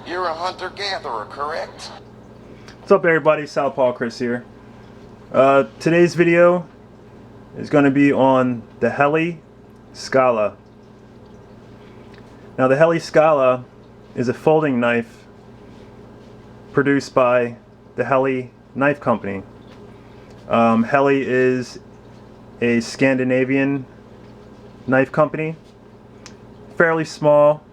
You're a hunter-gatherer, correct? What's up everybody, Southpaw Chris here. Today's video is going to be on the Helle Skala. Now the Helle Skala is a folding knife produced by the Helle Knife Company. Helle is a Scandinavian knife company, fairly small,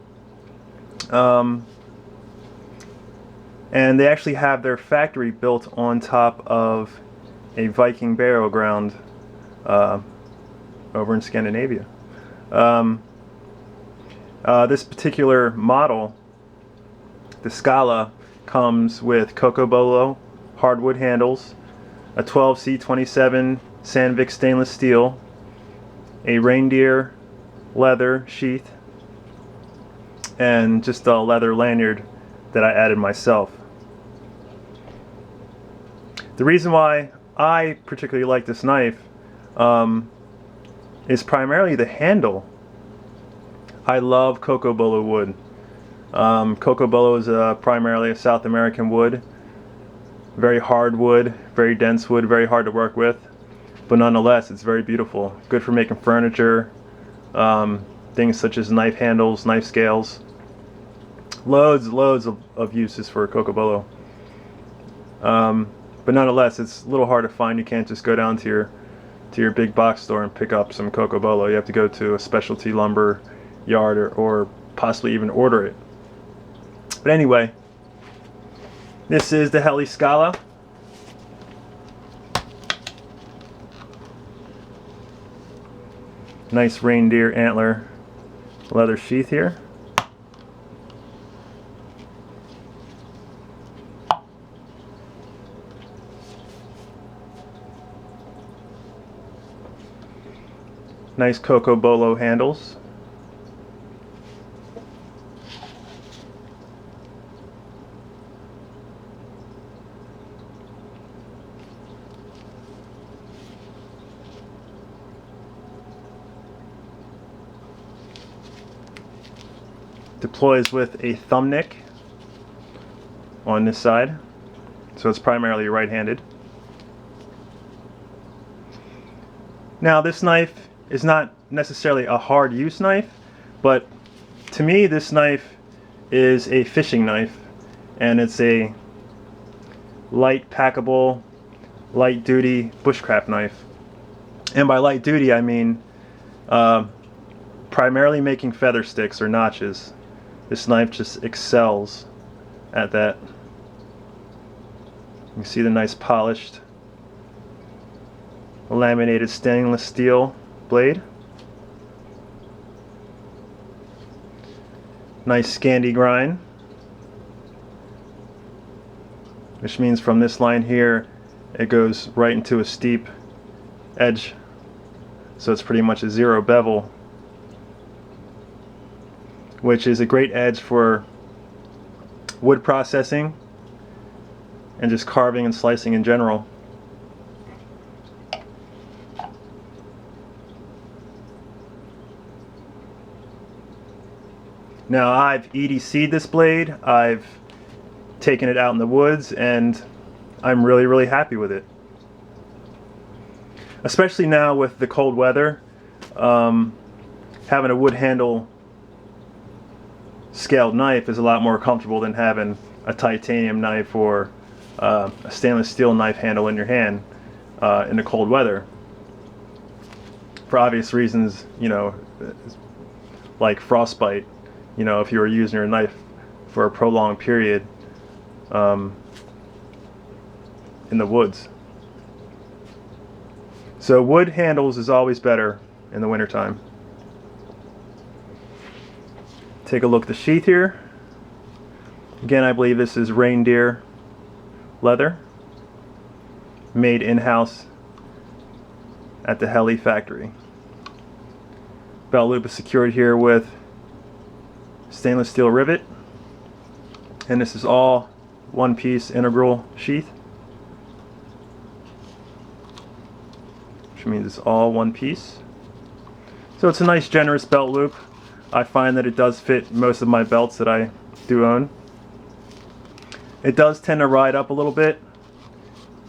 and they actually have their factory built on top of a Viking burial ground over in Scandinavia. This particular model, the Skala, comes with Cocobolo hardwood handles, a 12C27 Sandvik stainless steel, a reindeer leather sheath, and just a leather lanyard that I added myself. The reason why I particularly like this knife is primarily the handle. I love Cocobolo wood. Cocobolo is primarily a South American wood. Very hard wood, very dense wood, very hard to work with. But nonetheless, it's very beautiful. Good for making furniture, things such as knife handles, knife scales. Loads of uses for Cocobolo. But nonetheless, it's a little hard to find. You can't just go down to your big box store and pick up some Cocobolo. You have to go to a specialty lumber yard or possibly even order it. But anyway, this is the Helle Skala. Nice reindeer antler leather sheath here. Nice Cocobolo handles. Deploys with a thumb nick on this side, so it's primarily right-handed. Now this knife is not necessarily a hard use knife, but to me this knife is a fishing knife, and it's a light packable, light duty bushcraft knife. And by light duty I mean primarily making feather sticks or notches. This knife just excels at that. You can see the nice polished laminated stainless steel blade. Nice Scandi grind, which means from this line here it goes right into a steep edge, so it's pretty much a zero bevel, which is a great edge for wood processing and just carving and slicing in general. Now I've EDC'd this blade, I've taken it out in the woods, and I'm really happy with it. Especially now with the cold weather, having a wood handle scaled knife is a lot more comfortable than having a titanium knife or a stainless steel knife handle in your hand in the cold weather. For obvious reasons, you know, like frostbite. You know, if you were using your knife for a prolonged period in the woods. So wood handles is always better in the wintertime. Take a look at the sheath here. Again, I believe this is reindeer leather, made in-house at the Helle factory. Belt loop is secured here with stainless steel rivet, and this is all one piece integral sheath, which means it's all one piece. So it's a nice generous belt loop. I find that it does fit most of my belts that I do own. It does tend to ride up a little bit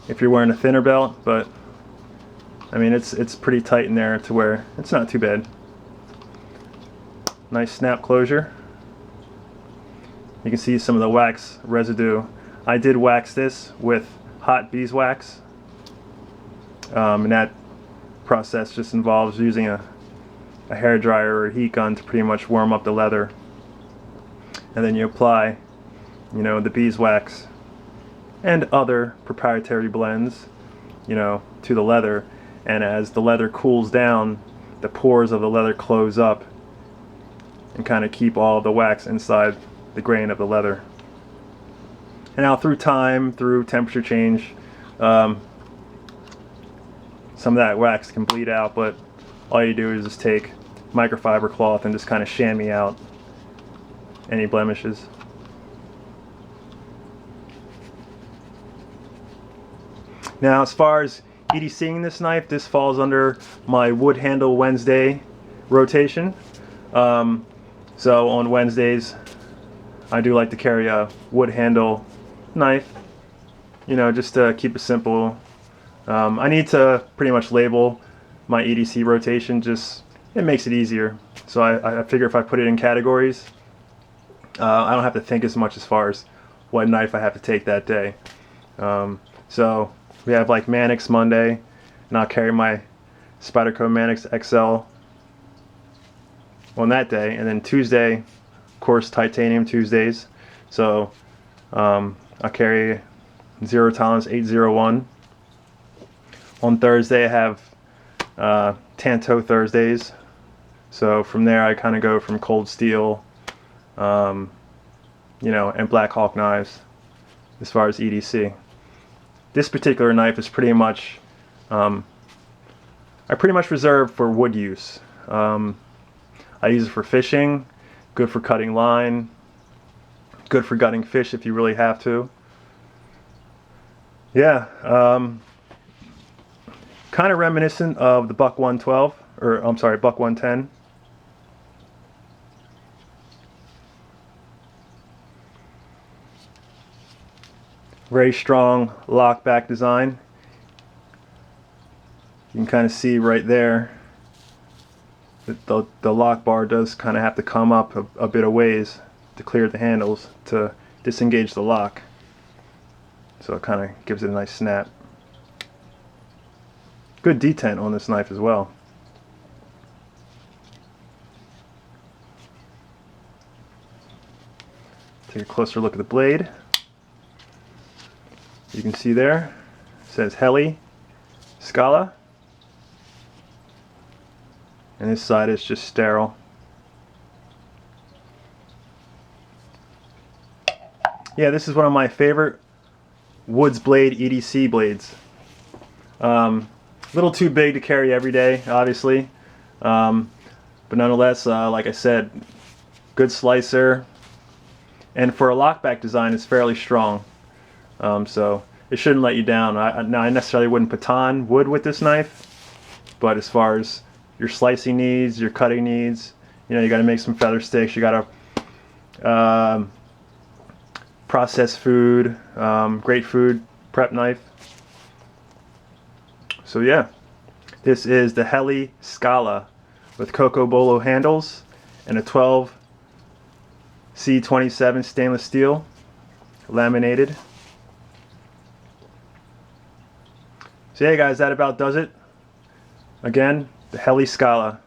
if you're wearing a thinner belt, but I mean it's pretty tight in there to where it's not too bad. Nice snap closure. You can see some of the wax residue. I did wax this with hot beeswax, and that process just involves using a hair dryer or a heat gun to pretty much warm up the leather, and then you apply, you know, the beeswax and other proprietary blends, you know, to the leather, and as the leather cools down, the pores of the leather close up and kind of keep all the wax inside the grain of the leather. And now through time, through temperature change, some of that wax can bleed out, but all you do is just take microfiber cloth and just kind of chamois out any blemishes. Now, as far as EDCing this knife, this falls under my Wood Handle Wednesday rotation. So on Wednesdays, I do like to carry a wood handle knife, you know, just to keep it simple. I need to pretty much label my EDC rotation, just it makes it easier. So I figure if I put it in categories, I don't have to think as much as far as what knife I have to take that day. So we have like Manix Monday, and I'll carry my Spyderco Manix XL on that day, and then Tuesday, of course, titanium Tuesdays. So I'll carry Zero Tolerance 801. On Thursday I have Tanto Thursdays. So from there I kind of go from cold steel, you know, and Black Hawk knives as far as EDC. This particular knife is pretty much, I pretty much reserve for wood use. I use it for fishing, good for cutting line, good for gutting fish if you really have to. Yeah, kind of reminiscent of the Buck 112, or I'm sorry, Buck 110. Very strong lock back design. You can kind of see right there that the lock bar does kind of have to come up a bit of ways to clear the handles to disengage the lock. So it kind of gives it a nice snap. Good detent on this knife as well. Take a closer look at the blade. You can see there, it says Helle, Skala. And this side is just sterile. Yeah, this is one of my favorite Woods Blade EDC blades. A little too big to carry every day, obviously. But nonetheless, like I said, good slicer. And for a lockback design, it's fairly strong. So it shouldn't let you down. Now, I necessarily wouldn't baton wood with this knife, but as far as your slicing needs, your cutting needs, you know, you got to make some feather sticks, you got to process food, great food prep knife. So yeah, this is the Helle Skala with Coco Bolo handles and a 12C27 stainless steel, laminated. So yeah guys, that about does it. Again, the Helle Skala.